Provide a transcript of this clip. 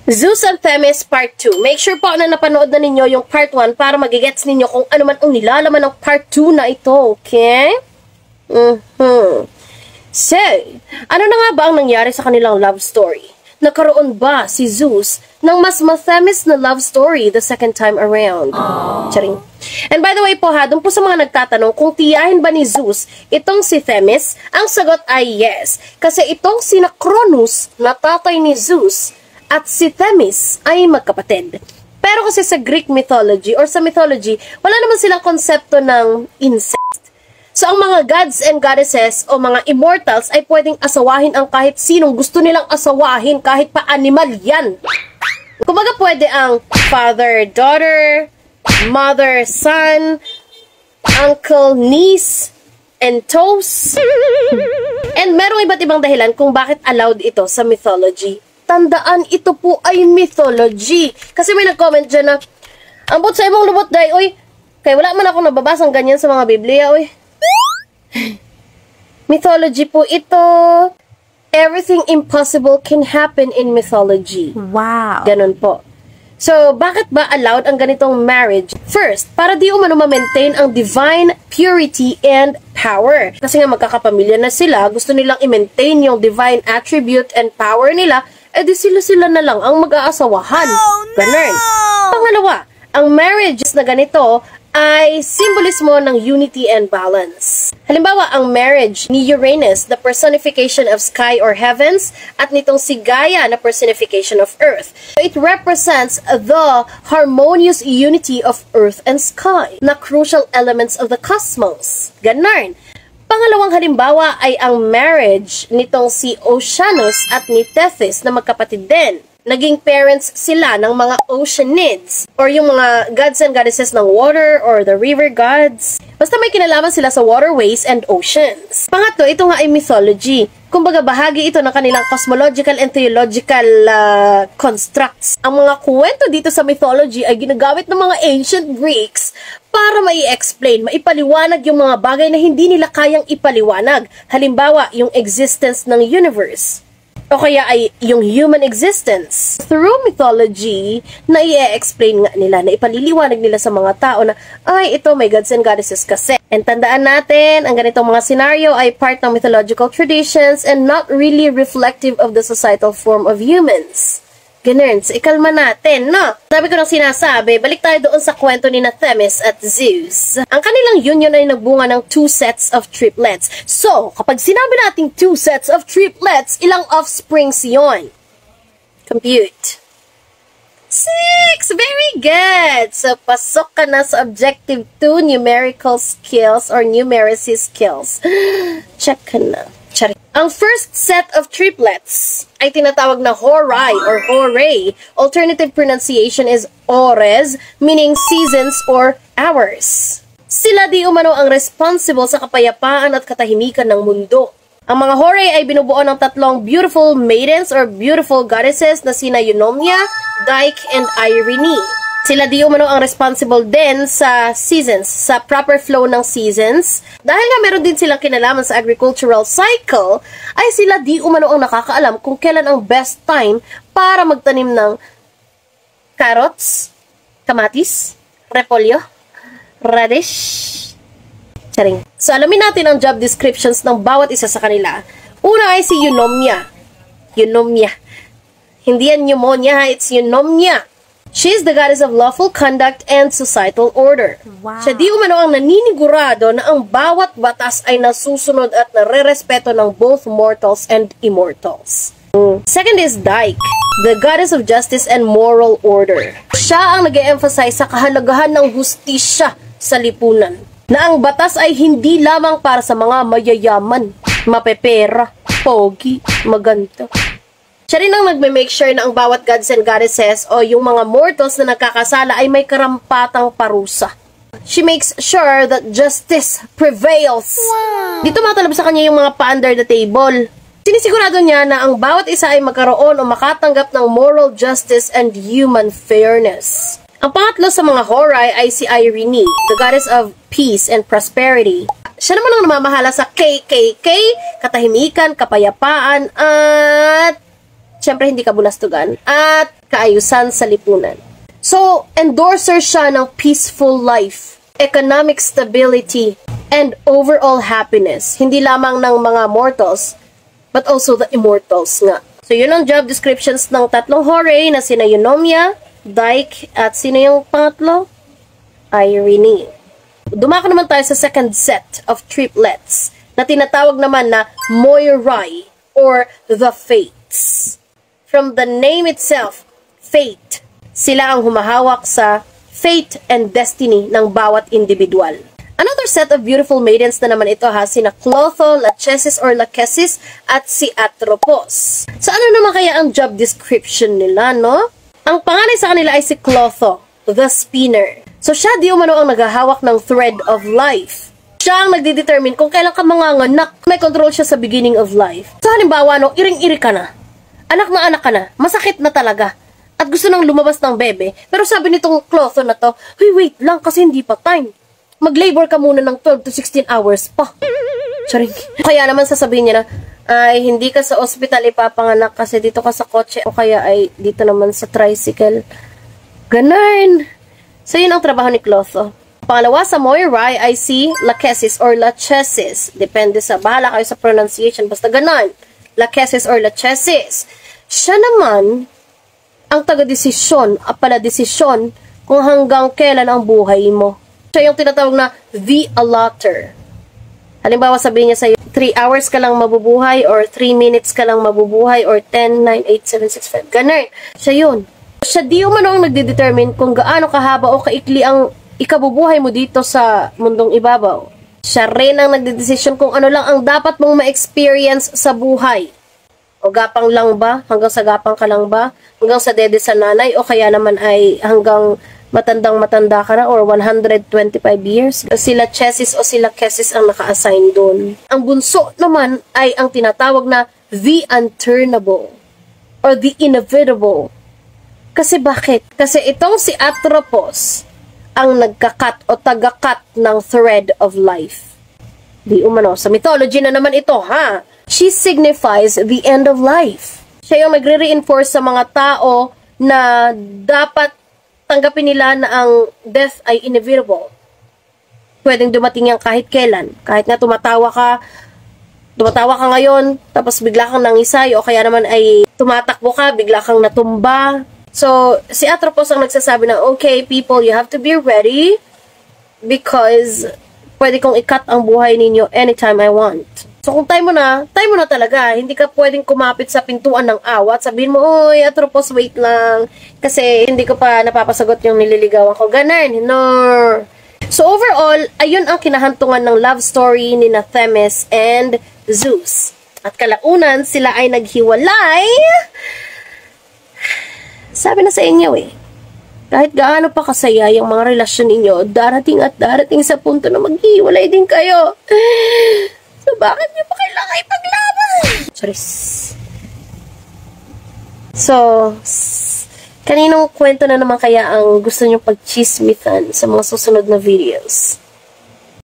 Zeus and Themis Part 2. Make sure po na napanood na ninyo yung Part 1 para magigets ninyo kung ano man ang nilalaman ng Part 2 na ito, okay? So, ano na nga ba ang nangyari sa kanilang love story? Nagkaroon ba si Zeus ng mas Themis na love story the second time around? Charing. And by the way po ha, dun po sa mga nagtatanong kung tiyahin ba ni Zeus itong si Themis, ang sagot ay yes. Kasi itong sina Cronus na tatay ni Zeus at si Themis ay magkapatid. Pero kasi sa Greek mythology or sa mythology, wala naman silang konsepto ng incest. So ang mga gods and goddesses o mga immortals ay pwedeng asawahin ang kahit sinong gusto nilang asawahin, kahit pa animal yan. Kumbaga pwede ang father-daughter, mother-son, uncle-niece, and toes. And merong iba't ibang dahilan kung bakit allowed ito sa mythology. Tandaan, ito po ay mythology. Kasi may nag-comment dyan na, ambot sa imong lubot, day, oy, kaya wala man ako nababasang ganyan sa mga Biblia, oy. Mythology po ito. Everything impossible can happen in mythology. Wow. Ganun po. So, bakit ba allowed ang ganitong marriage? First, para di umano ma-maintain ang divine purity and power. Kasi nga magkakapamilya na sila, gusto nilang i-maintain yung divine attribute and power nila, edi sila na lang ang mag-aasawahan. Ganun. Pangalawa, ang marriages na ganito ay simbolismo ng unity and balance. Halimbawa, ang marriage ni Uranus, the personification of sky or heavens, at nitong si Gaia, na personification of earth. It represents the harmonious unity of earth and sky, na crucial elements of the cosmos. Ganon. Pangalawang halimbawa ay ang marriage nitong si Oceanus at ni Tethys na magkapatid din. Naging parents sila ng mga oceanids or yung mga gods and goddesses ng water or the river gods. Basta may kinalaman sila sa waterways and oceans. Pangatlo, ito nga ay mythology. Kumbaga bahagi ito ng kanilang cosmological and theological constructs. Ang mga kwento dito sa mythology ay ginagamit ng mga ancient Greeks para mai-explain, maipaliwanag yung mga bagay na hindi nila kayang ipaliwanag. Halimbawa, yung existence ng universe. O kaya ay yung human existence. Through mythology, na i-explain nga nila, na ipaliliwanag nila sa mga tao na, ay, ito may gods and goddesses kasi. And tandaan natin, ang ganitong mga scenario ay part ng mythological traditions and not really reflective of the societal form of humans. Ganun, so ikalma natin, no? Sabi ko nang sinasabi, balik tayo doon sa kwento ni Themis at Zeus. Ang kanilang union ay nagbunga ng 2 sets of triplets. So, kapag sinabi nating 2 sets of triplets, ilang offsprings yon? Compute. 6! Very good! So, pasok ka na sa objective 2, numerical skills or numeracy skills. Check ka na. Charing. Ang first set of triplets ay tinatawag na Horai or Hore. Alternative pronunciation is Ores, meaning seasons or hours. Sila di umano ang responsible sa kapayapaan at katahimikan ng mundo. Ang mga Hore ay binubuo ng 3 beautiful maidens or beautiful goddesses na sina Eunomia, Dike, and Irene. Sila di umano ang responsible din sa seasons, sa proper flow ng seasons. Dahil nga meron din silang kinalaman sa agricultural cycle, ay sila di umano ang nakakaalam kung kailan ang best time para magtanim ng carrots, kamatis, repolyo, radish. Charing. So alamin natin ang job descriptions ng bawat isa sa kanila. Una ay si Eunomia. Eunomia. Hindi yan pneumonia, it's Eunomia. She is the goddess of lawful conduct and societal order. Wow. Siya di umano ang naninigurado na ang bawat batas ay nasusunod at nare-respeto ng both mortals and immortals. Second is Dike, the goddess of justice and moral order. Siya ang nag-e-emphasize sa kahalagahan ng hustisya sa lipunan. Na ang batas ay hindi lamang para sa mga mayayaman, mapepera, pogi, maganda. Siya rin ang nagme-make sure na ang bawat gods and goddesses o yung mga mortals na nagkakasala ay may karampatang parusa. She makes sure that justice prevails. Wow. Dito matalab sa kanya yung mga pa-under the table. Sinisigurado niya na ang bawat isa ay magkaroon o makatanggap ng moral justice and human fairness. Ang pangatlo sa mga Horai ay si Irene, the goddess of peace and prosperity. Siya naman ang namamahala sa KKK, katahimikan, kapayapaan, at syempre hindi kabulastugan, at kaayusan sa lipunan. So, endorser siya ng peaceful life, economic stability, and overall happiness. Hindi lamang ng mga mortals, but also the immortals nga. So, yun ang job descriptions ng tatlong hore na sina Eunomia, Dyke, at sino yung pangatlo? Irene. Dumako naman tayo sa second set of triplets na tinatawag naman na Moirai or the Fates. From the name itself, Fate, sila ang humahawak sa fate and destiny ng bawat individual. Another set of beautiful maidens na naman ito ha, sina Clotho, Lachesis or Lachesis at si Atropos. So ano naman kaya ang job description nila, no? Ang pangalan sa kanila ay si Clotho, the spinner. So siya di umano ang naghahawak ng thread of life. Siya ang nagdedetermine kung kailan ka manganganak. May control siya sa beginning of life. So halimbawa, no, iring-iri ka na. Anak ka na. Masakit na talaga. At gusto nang lumabas ng bebe. Pero sabi nitong Clotho na to, "Hey, wait lang kasi hindi pa time. Mag-labor ka muna ng 12 to 16 hours pa." Sorry. Kaya naman sasabihin niya na, "Ay, hindi ka sa ospital ipapanganak kasi dito ka sa kotse o kaya ay dito naman sa tricycle." Ganun. So, yun ang trabaho ni Clotho. Pangalawa sa Moirai ay si Lachesis or Lachesis. Depende sa, bahala kayo sa pronunciation. Basta ganun. Lachesis or Lachesis. Siya naman ang taga-desisyon, desisyon kung hanggang kailan ang buhay mo. Siya yung tinatawag na the allotter. Halimbawa sabihin niya sa'yo, 3 hours ka lang mabubuhay or 3 minutes ka lang mabubuhay or 10, 9, 8, 7, 6, 5. Ganun. Siya yun. Siya di umano ang nagdedetermine kung gaano kahaba o kaikli ang ikabubuhay mo dito sa mundong ibabaw. Siya rin ang nagdedesisyon kung ano lang ang dapat mong ma-experience sa buhay. O gapang lang ba? Hanggang sa gapang ka lang ba? Hanggang sa dede sa nanay? O kaya naman ay hanggang matandang-matanda ka na or 125 years? Sila Chesis o sila Kesis ang naka-assign doon. Ang bunso naman ay ang tinatawag na the unturnable or the inevitable. Kasi bakit? Kasi itong si Atropos ang nagkakat o tagakat ng thread of life. Di umano. Sa mythology na naman ito, ha? She signifies the end of life. Siya yung nagre-reinforce sa mga tao na dapat tanggapin nila na ang death ay inevitable. Pwedeng dumating yan kahit kailan. Kahit nga tumatawa ka ngayon, tapos bigla kang nangisay, o kaya naman ay tumatakbo ka, bigla kang natumba. So, si Atropos ang nagsasabi na, okay, people, you have to be ready because pwede kong i-cut ang buhay ninyo anytime I want. So, kung time mo na talaga. Hindi ka pwedeng kumapit sa pintuan ng awat. Sabihin mo, oy, Atropos, wait lang. Kasi hindi ko pa napapasagot yung nililigawan ko. Ganun, no. So, overall, ayun ang kinahantungan ng love story ni Themis and Zeus. At kalaunan, sila ay naghiwalay. Sabi na sa inyo kahit gaano pa kasaya yung mga relasyon ninyo, darating at darating sa punto na maghiwalay din kayo. So, bakit niyo pa kailangan ipaglaban? Charis. So, kaninong kwento na naman kaya ang gusto niyo pagchismithan sa mga susunod na videos?